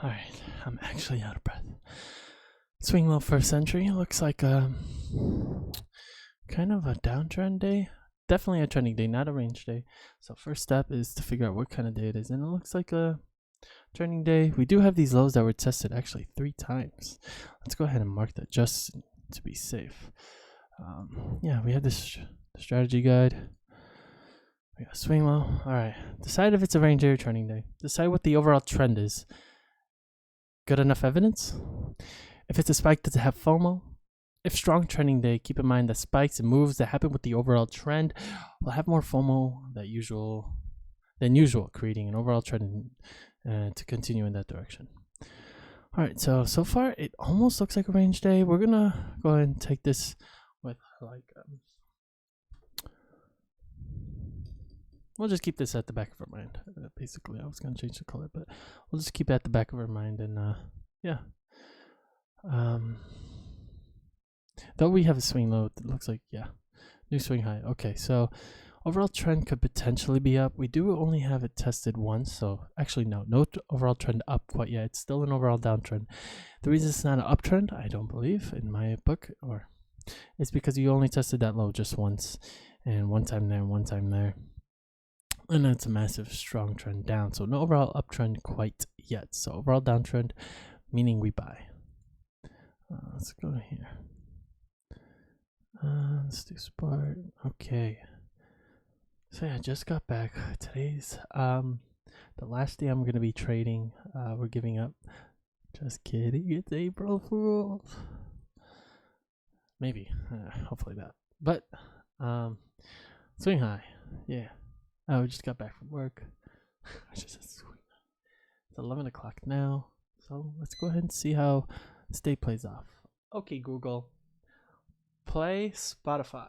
Alright, I'm actually out of breath. Swing low first entry looks like kind of a downtrend day. Definitely a trending day, not a range day. So first step is to figure out what kind of day it is. And it looks like a trending day. We do have these lows that were tested actually 3 times. Let's go ahead and mark that just to be safe. Yeah, we have this strategy guide. We got swing low. Alright, decide if it's a range day or trending day. Decide what the overall trend is. Good enough evidence? If it's a spike, does it have FOMO? If strong trending day, keep in mind that spikes and moves that happen with the overall trend will have more FOMO than usual, creating an overall trend to continue in that direction. All right, so far it almost looks like a range day. We're gonna go ahead and take this with we'll just keep this at the back of our mind. Basically, I was gonna change the color, but we'll just keep it at the back of our mind, and yeah. Though we have a swing low, it looks like, yeah, new swing high. Okay, so overall trend could potentially be up. We do only have it tested once, so actually no overall trend up quite yet. It's still an overall downtrend. The reason it's not an uptrend, I don't believe, in my book, or it's because you only tested that low just once, and one time there and one time there. And it's a massive strong trend down, so no overall uptrend quite yet. So overall downtrend, meaning we buy. Let's go here. Let's do Spart. Okay. So yeah, I just got back. Today's the last day I'm gonna be trading. We're giving up. Just kidding. It's April Fools. Maybe. Hopefully that. But swing high. Yeah. We just got back from work. I just said swing. It's 11 o'clock now. So let's go ahead and see how this day plays off. Okay, Google. Play Spotify.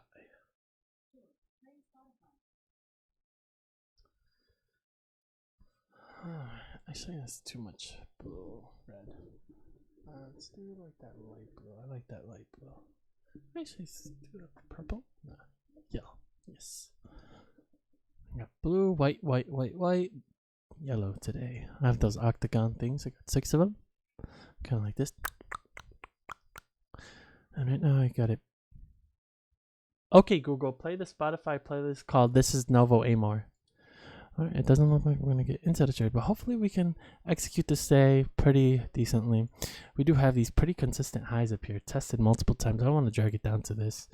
Actually, that's too much blue, red. Let's do like that light blue. I like that light blue. Actually, let's do the purple. No. Yellow. Yes. I got blue, white, yellow today. I have those octagon things. I got 6 of them. Kind of like this. And right now I got it. Okay, Google, play the Spotify playlist called This Is Novo Amor. Alright, it doesn't look like we're going to get into the trade, but hopefully we can execute this day pretty decently. We do have these pretty consistent highs up here, tested multiple times. I don't want to drag it down to this.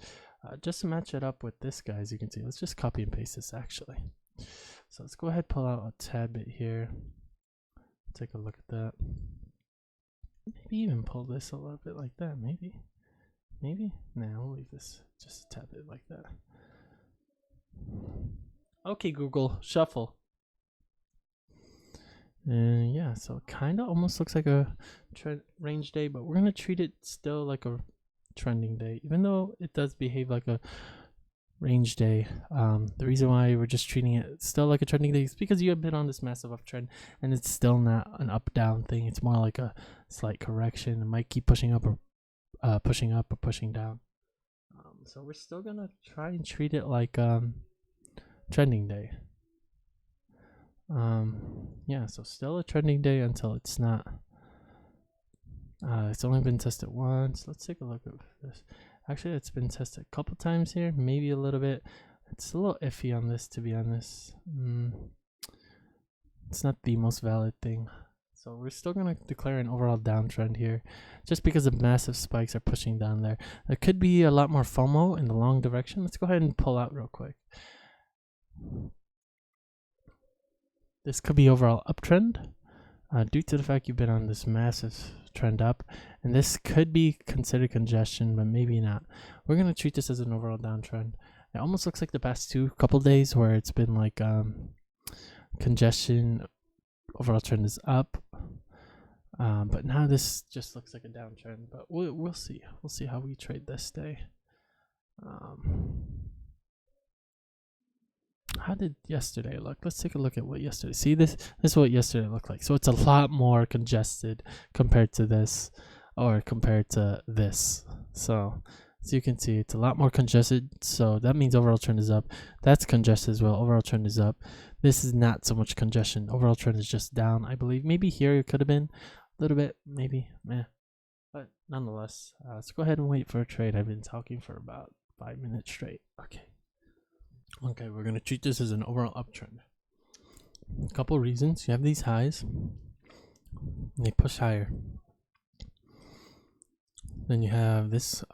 Just to match it up with this guy, as you can see. Let's just copy and paste this, actually. So let's go ahead and pull out a tad bit here. Take a look at that. Maybe even pull this a little bit like that, maybe. Nah, we'll leave this just a tad bit like that. Okay, Google, shuffle. And yeah, so it kind of almost looks like a range day, but we're going to treat it still like a trending day, even though it does behave like a range day. The reason why we're just treating it still like a trending day is because you have been on this massive uptrend, and it's still not an up-down thing. It's more like a slight correction. It might keep pushing up or pushing down. So we're still gonna try and treat it like trending day. Yeah, so still a trending day until it's not. It's only been tested once. Let's take a look at this. Actually, it's been tested a couple times here, maybe a little bit. It's a little iffy on this, to be honest. It's not the most valid thing. So we're still going to declare an overall downtrend here, just because the massive spikes are pushing down there. There could be a lot more FOMO in the long direction. Let's go ahead and pull out real quick. This could be overall uptrend due to the fact you've been on this massive trend up, and this could be considered congestion, but maybe not. We're going to treat this as an overall downtrend. It almost looks like the past couple days where it's been like congestion. Overall trend is up, but now this just looks like a downtrend. But we'll see. We'll see how we trade this day. How did yesterday look? Let's take a look at what yesterday. See, this is what yesterday looked like. So it's a lot more congested compared to this, or compared to this. So as you can see, it's a lot more congested. So that means overall trend is up. That's congested as well. Overall trend is up. This is not so much congestion. Overall trend is just down, I believe. Maybe here it could have been, little bit, maybe, meh. But nonetheless, let's go ahead and wait for a trade. I've been talking for about 5 minutes straight. Okay, we're gonna treat this as an overall uptrend. A couple reasons. You have these highs, and they push higher. Then you have this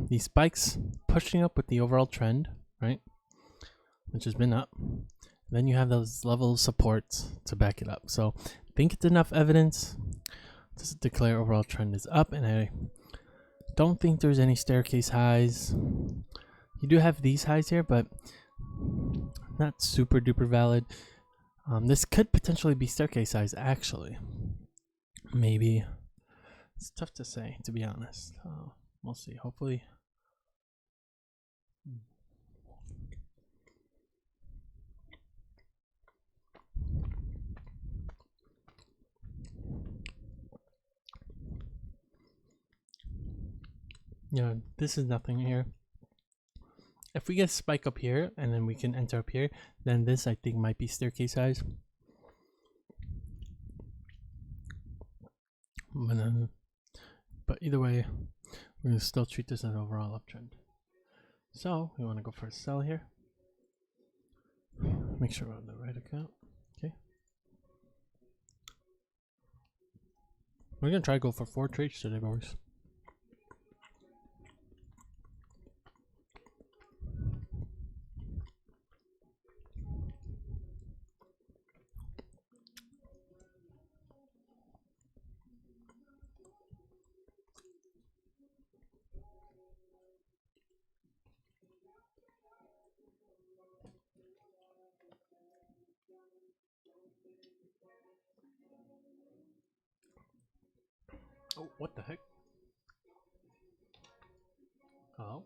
these spikes pushing up with the overall trend, right? Which has been up. Then you have those level of supports to back it up. So I think it's enough evidence to declare overall trend is up, and I don't think there's any staircase highs. You do have these highs here, but not super duper valid. This could potentially be staircase highs, actually. Maybe. It's tough to say, to be honest. We'll see. Hopefully. Yeah, this is nothing here. If we get a spike up here and then we can enter up here, then this I think might be staircase highs. But either way, we're going to still treat this as an overall uptrend. So we want to go for a sell here. Make sure we're on the right account. Okay. We're going to try to go for 4 trades today, boys. Oh, what the heck? Hello?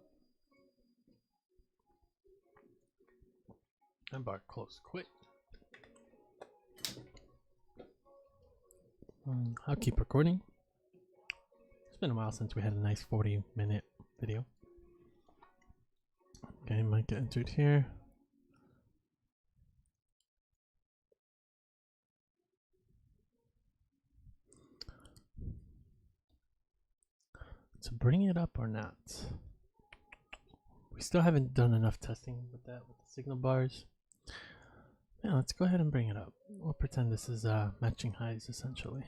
And bar close quick. I'll keep recording. It's been a while since we had a nice 40-minute video. Okay, might get entered here. To bring it up or not? We still haven't done enough testing with that, with the signal bars. Yeah, let's go ahead and bring it up. We'll pretend this is matching highs, essentially.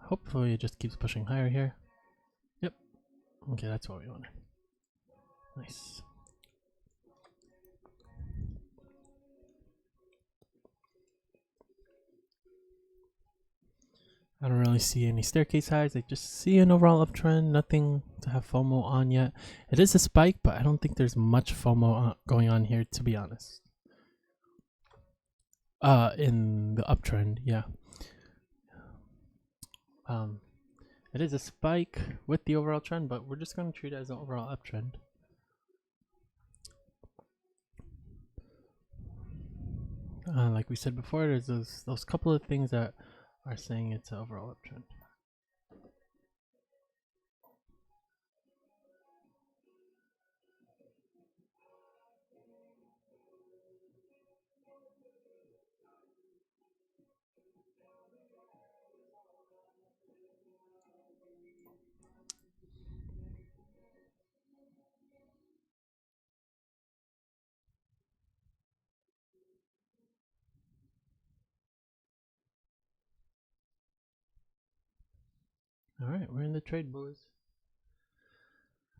Hopefully it just keeps pushing higher here. Yep. Okay, that's what we wanted. Nice. I don't really see any staircase highs. I just see an overall uptrend. Nothing to have FOMO on yet. It is a spike, but I don't think there's much FOMO going on here, to be honest. In the uptrend, yeah. It is a spike with the overall trend, but we're just going to treat it as an overall uptrend. Like we said before, there's those couple of things that are saying it's an overall uptrend. Alright, we're in the trade, boys.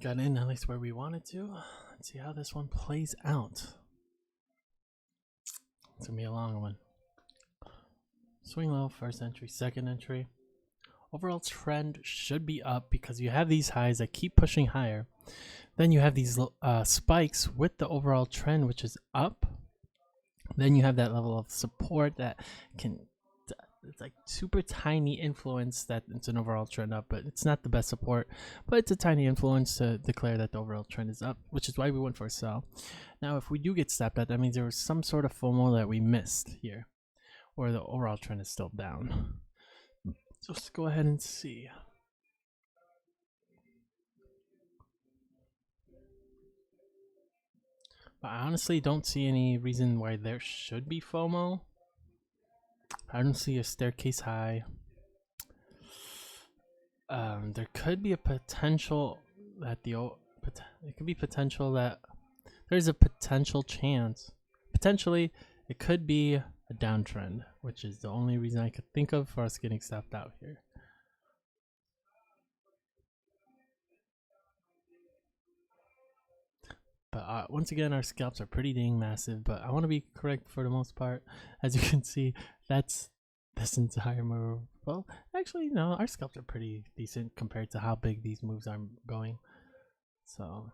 Got in at least where we wanted to. Let's see how this one plays out. It's gonna be a long one. Swing low, first entry, second entry. Overall trend should be up because you have these highs that keep pushing higher. Then you have these spikes with the overall trend, which is up. Then you have that level of support that can, it's like super tiny influence that it's an overall trend up, but it's not the best support, but it's a tiny influence to declare that the overall trend is up, which is why we went for a sell. Now, if we do get stopped at, that means there was some sort of FOMO that we missed here, or the overall trend is still down. So let's go ahead and see. But I honestly don't see any reason why there should be FOMO. I don't see a staircase high. there could be a potential that it could be potential that there's a potential chance. Potentially, it could be a downtrend, which is the only reason I could think of for us getting stopped out here. But once again, our scalps are pretty dang massive, but I want to be correct for the most part. As you can see, that's this entire move. Well, actually, no, our scalps are pretty decent compared to how big these moves are going. So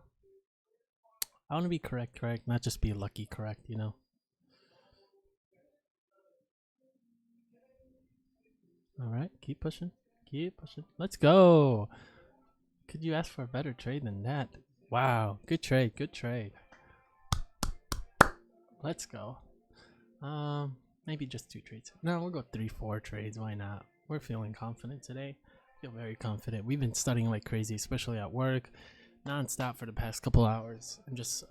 I want to be correct, not just be lucky correct, you know. All right, keep pushing. Let's go. Could you ask for a better trade than that? Wow, good trade. Let's go. Maybe just 2 trades. No, we'll go 3-4 trades. Why not? We're feeling confident today. Feel very confident. We've been studying like crazy, especially at work, non-stop for the past couple hours, and just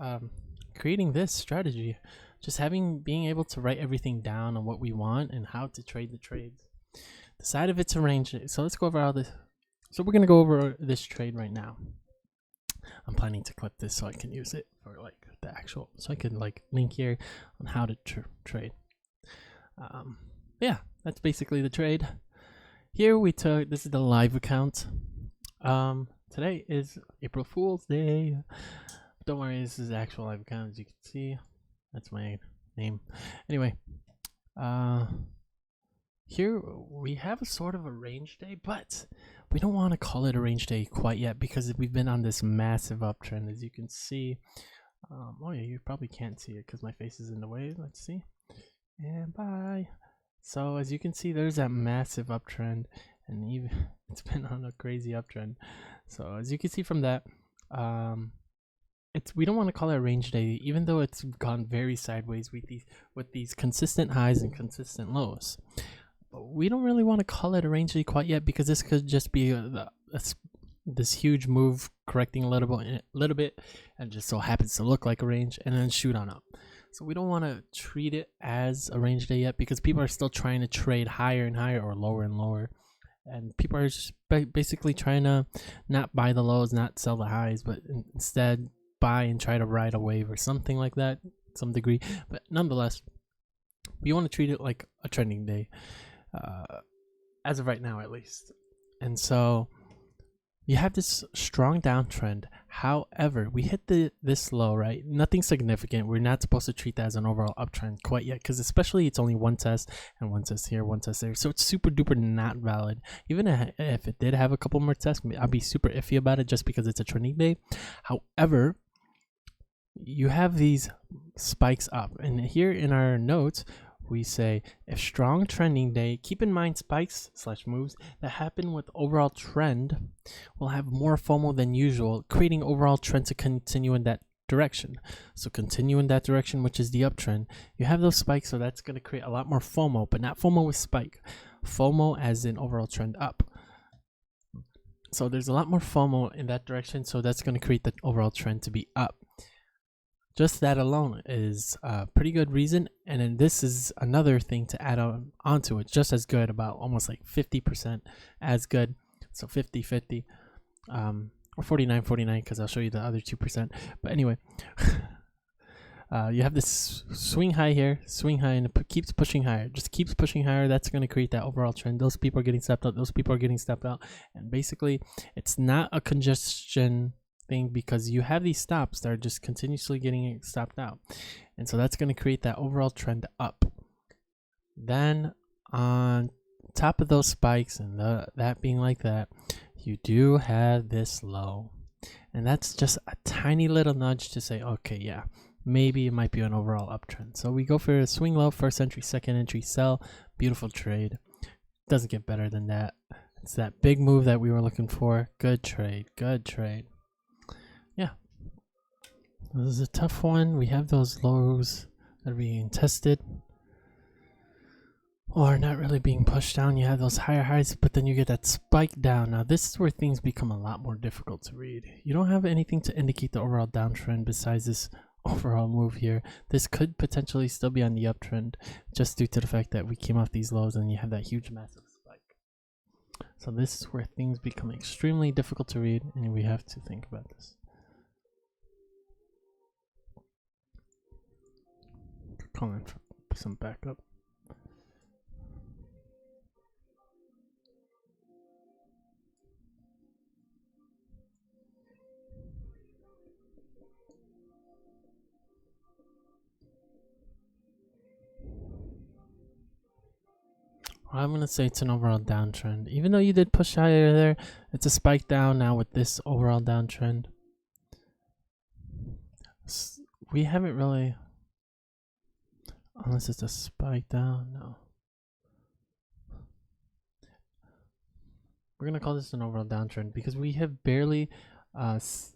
creating this strategy. Just being able to write everything down on what we want and how to trade the trades. Decide if it's arranged. So let's go over all this. So we're gonna go over this trade right now. I'm planning to clip this so I can use it for like the actual, so I can like link here on how to trade. Yeah, that's basically the trade. Here we took, this is the live account. Today is April Fool's Day. Don't worry, this is the actual live account, as you can see. That's my name. Anyway, here we have a sort of a range day, but we don't want to call it a range day quite yet because we've been on this massive uptrend, as you can see. Oh yeah, you probably can't see it because my face is in the way. Let's see. And bye. So as you can see, there's that massive uptrend, and even it's been on a crazy uptrend. So as you can see from that, we don't want to call it a range day, even though it's gone very sideways with these consistent highs and consistent lows. But we don't really want to call it a range day quite yet because this could just be this huge move correcting a little bit, and just so happens to look like a range and then shoot on up. So we don't want to treat it as a range day yet because people are still trying to trade higher and higher or lower and lower. And people are just basically trying to not buy the lows, not sell the highs, but instead buy and try to ride a wave or something like that, some degree. But nonetheless, we want to treat it like a trending day, as of right now at least. And so you have this strong downtrend. However, we hit this low, right? Nothing significant. We're not supposed to treat that as an overall uptrend quite yet, because especially it's only one test, and one test here, one test there. So it's super duper not valid. Even if it did have a couple more tests, I'd be super iffy about it just because it's a trending day. However, you have these spikes up, and here in our notes, we say if strong trending day, keep in mind spikes / moves that happen with overall trend will have more FOMO than usual, creating overall trend to continue in that direction. So continue in that direction, which is the uptrend. You have those spikes, so that's going to create a lot more FOMO, but not FOMO with spike. FOMO as in overall trend up. So there's a lot more FOMO in that direction, so that's going to create the overall trend to be up. Just that alone is a pretty good reason. And then this is another thing to add onto it, just as good, about almost like 50% as good. So 50-50, or 49-49, because I'll show you the other 2%. But anyway, you have this swing high here, and it keeps pushing higher, just keeps pushing higher. That's going to create that overall trend. Those people are getting stepped out, those people are getting stepped out. And basically, it's not a congestion thing because you have these stops that are just continuously getting stopped out, and so that's going to create that overall trend up. Then on top of those spikes and that being like that, you do have this low, and that's just a tiny little nudge to say, okay, yeah, maybe it might be an overall uptrend. So we go for a swing low, first entry, second entry, sell. Beautiful trade. Doesn't get better than that. It's that big move that we were looking for. Good trade. Yeah, this is a tough one. We have those lows that are being tested or not really being pushed down. You have those higher highs, but then you get that spike down. Now this is where things become a lot more difficult to read. You don't have anything to indicate the overall downtrend besides this overall move here. This could potentially still be on the uptrend just due to the fact that we came off these lows and you have that huge massive spike. So this is where things become extremely difficult to read, and we have to think about this. Calling for some backup. I'm gonna say it's an overall downtrend. Even though you did push higher there, it's a spike down now with this overall downtrend. We haven't really, unless it's a spike down, no. We're gonna call this an overall downtrend because we have barely, it's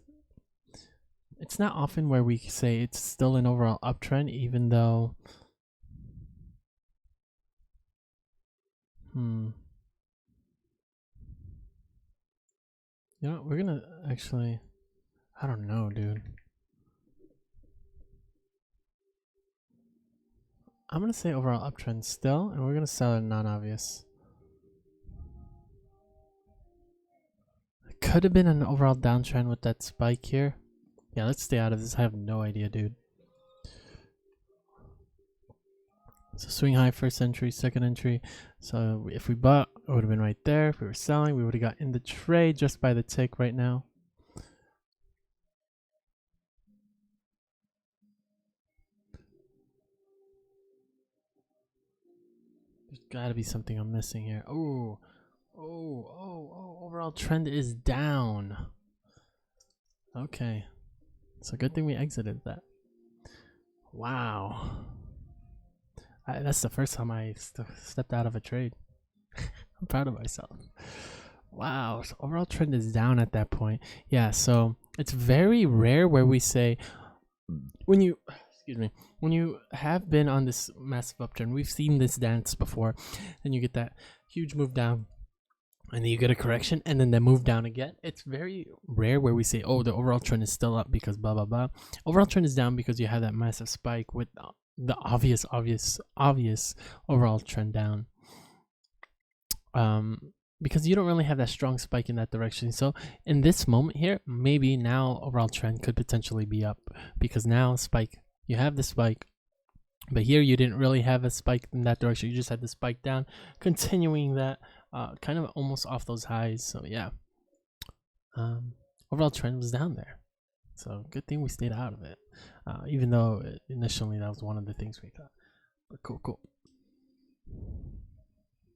not often where we say it's still an overall uptrend, even though, you know, we're gonna actually, I don't know, dude. I'm gonna say overall uptrend still, and we're gonna sell it non-obvious. It could have been an overall downtrend with that spike here. Yeah, let's stay out of this. I have no idea, dude. So swing high, first entry, second entry. So if we bought, it would have been right there. If we were selling, we would have got in the trade just by the tick right now. There's got to be something I'm missing here. Oh, overall trend is down. Okay. So good thing we exited that. Wow. That's the first time I stepped out of a trade. I'm proud of myself. Wow. So overall trend is down at that point. Yeah, so it's very rare where we say when you have been on this massive uptrend, we've seen this dance before, and you get that huge move down, and then you get a correction, and then they move down again. It's very rare where we say, oh, the overall trend is still up because blah blah blah. Overall trend is down because you have that massive spike with the obvious overall trend down. Because you don't really have that strong spike in that direction. So in this moment here, maybe now overall trend could potentially be up, because now spike, you have the spike, but here you didn't really have a spike in that direction. You just had the spike down, continuing that kind of almost off those highs. So yeah, overall trend was down there. So good thing we stayed out of it, even though initially that was one of the things we thought. But cool.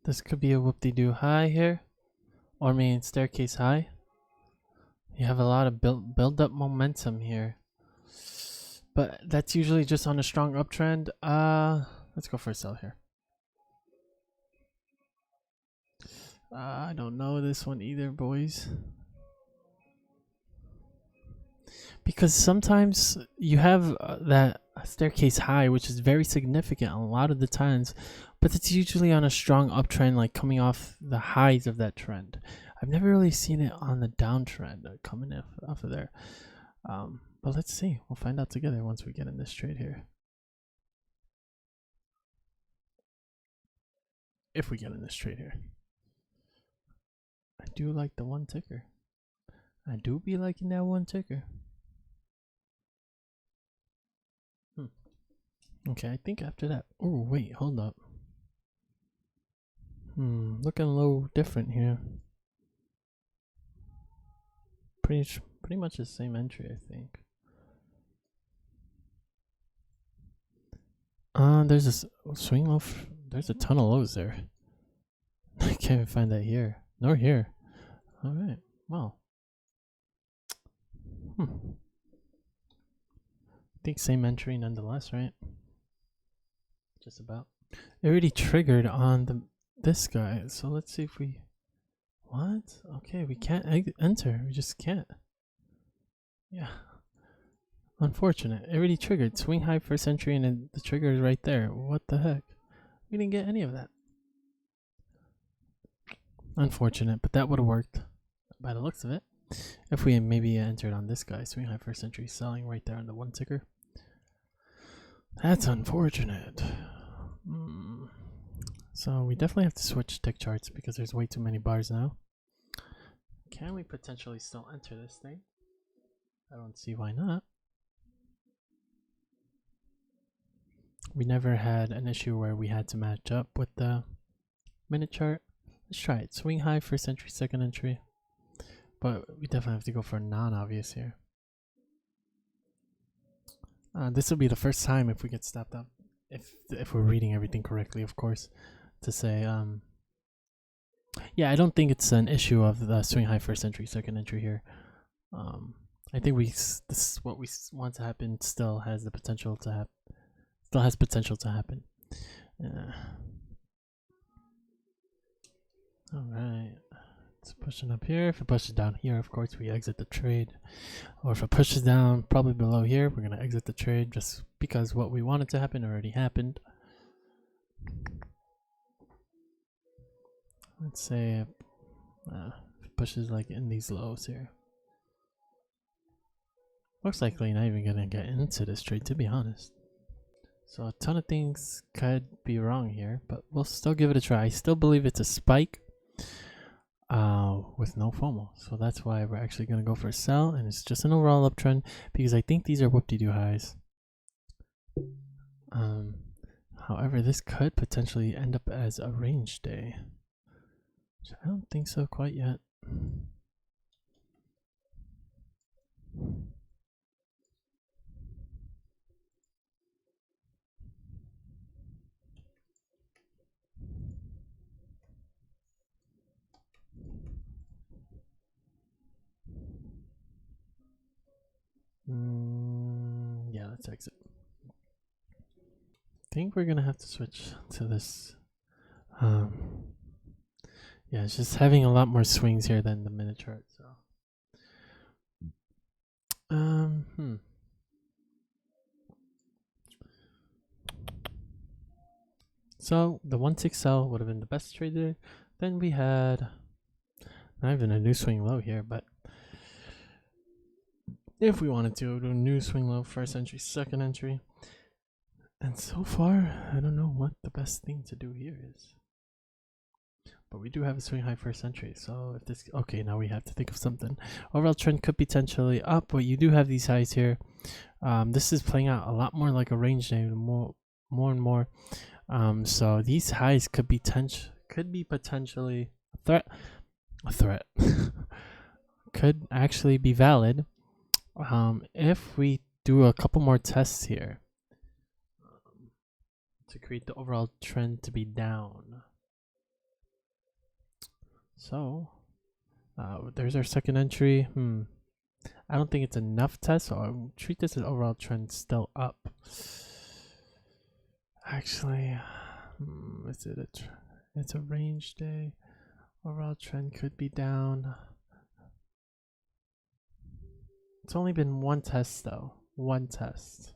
This could be a whoop-de-doo high here, or I mean staircase high. You have a lot of build up momentum here, but that's usually just on a strong uptrend. Let's go for a sell here. I don't know this one either, boys. Because sometimes you have that staircase high, which is very significant a lot of the times, but it's usually on a strong uptrend, like coming off the highs of that trend. I've never really seen it on the downtrend coming off of there. But let's see. We'll find out together once we get in this trade here. If we get in this trade here. I do like the one ticker. I do be liking that one ticker. Okay, I think after that. Oh, wait, hold up. Looking a little different here. Pretty much the same entry, I think. There's this swing low. There's a ton of lows there. I can't even find that here, nor here. All right, well. I think same entry nonetheless, right? Just about. It already triggered on this guy, so let's see if we. What? Okay, we can't enter. We just can't. Yeah. Unfortunate. It already triggered. Swing high first entry, and then the trigger is right there. What the heck? We didn't get any of that. Unfortunate, but that would have worked by the looks of it. If we had maybe entered on this guy, swing high first entry, selling right there on the one ticker. That's unfortunate. So we definitely have to switch tick charts because there's way too many bars now. Can we potentially still enter this thing? I don't see why not. We never had an issue where we had to match up with the minute chart. Let's try it. Swing high, first entry, second entry. But we definitely have to go for non-obvious here. This will be the first time if we get stopped up, if we're reading everything correctly, of course, to say, yeah, I don't think it's an issue of the swing high, first entry, second entry here. I think this is what we want to happen. Still has the potential to happen. Still has potential to happen. All right. It's pushing up here. If it pushes down here, of course, we exit the trade. Or if it pushes down probably below here, we're going to exit the trade just because what we wanted to happen already happened. Let's say if it pushes like in these lows here. Most likely not even going to get into this trade, to be honest. So a ton of things could be wrong here, but we'll still give it a try. I still believe it's a spike. With no FOMO, so that's why we're actually going to go for a sell, and it's just an overall uptrend because I think these are whoop-de-doo highs. However, this could potentially end up as a range day, which I don't think so quite yet. Yeah, let's exit. I think we're gonna have to switch to this. Yeah, it's just having a lot more swings here than the minute chart. So, So the 1-6 sell would have been the best trade there. Then we had not even a new swing low here, but if we wanted to do a new swing low, first entry, second entry. And so far, I don't know what the best thing to do here is. But we do have a swing high first entry, so if this, okay, now we have to think of something. Overall trend could potentially up, but you do have these highs here. This is playing out a lot more like a range day, more and more. So these highs could be potentially a threat. Could actually be valid. If we do a couple more tests here to create the overall trend to be down. So there's our second entry. I don't think it's enough test, so I'll treat this as overall trend still up. Actually, is it it's a range day. Overall trend could be down. It's only been one test though. One test.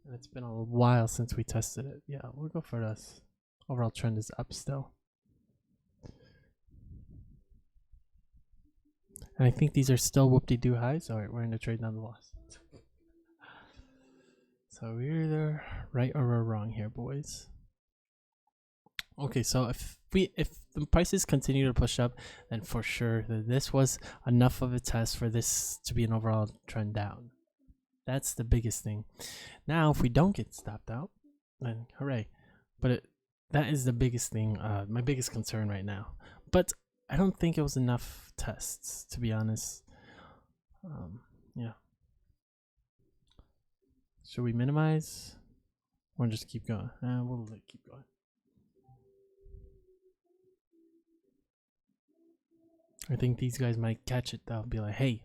And it's been a while since we tested it. Yeah, we'll go for this. Overall trend is up still. And I think these are still whoop-de-doo highs. Alright, we're in the trade nonetheless. So we're either right or we're wrong here, boys. Okay, so if the prices continue to push up, then for sure this was enough of a test for this to be an overall trend down. That's the biggest thing. Now, if we don't get stopped out, then hooray. But that is the biggest thing, my biggest concern right now. But I don't think it was enough tests, to be honest. Yeah. Should we minimize or just keep going? We'll keep going. I think these guys might catch it though. Be like, hey,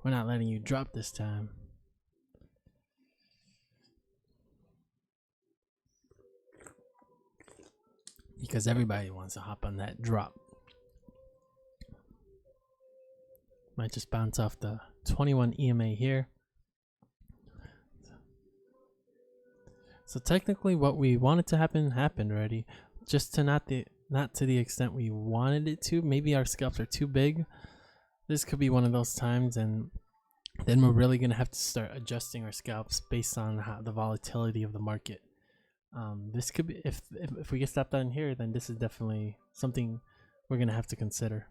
we're not letting you drop this time. Because everybody wants to hop on that drop. Might just bounce off the 21 EMA here. So technically what we wanted to happen happened already. Just to not to the extent we wanted it to. Maybe our scalps are too big. This could be one of those times, and then we're really going to have to start adjusting our scalps based on the volatility of the market. This could be, if we get stopped down here, then this is definitely something we're going to have to consider.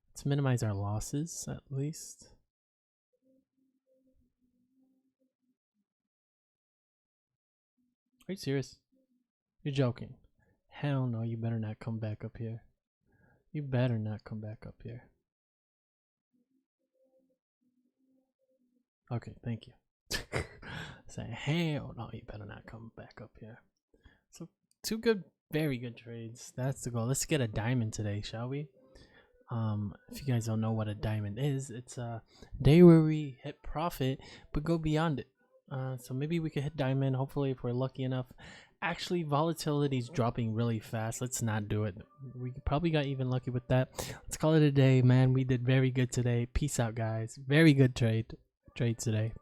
Let's minimize our losses at least. Are you serious? You're joking. Hell no, you better not come back up here. You better not come back up here. Okay, thank you. Say, hell no, you better not come back up here. So, two good, very good trades. That's the goal. Let's get a diamond today, shall we? If you guys don't know what a diamond is, it's a day where we hit profit but go beyond it. So maybe we could hit diamond, hopefully, if we're lucky enough. Actually, volatility is dropping really fast. Let's not do it. We probably got even lucky with that. Let's call it a day, man. We did very good today. Peace out, guys. Very good trade today.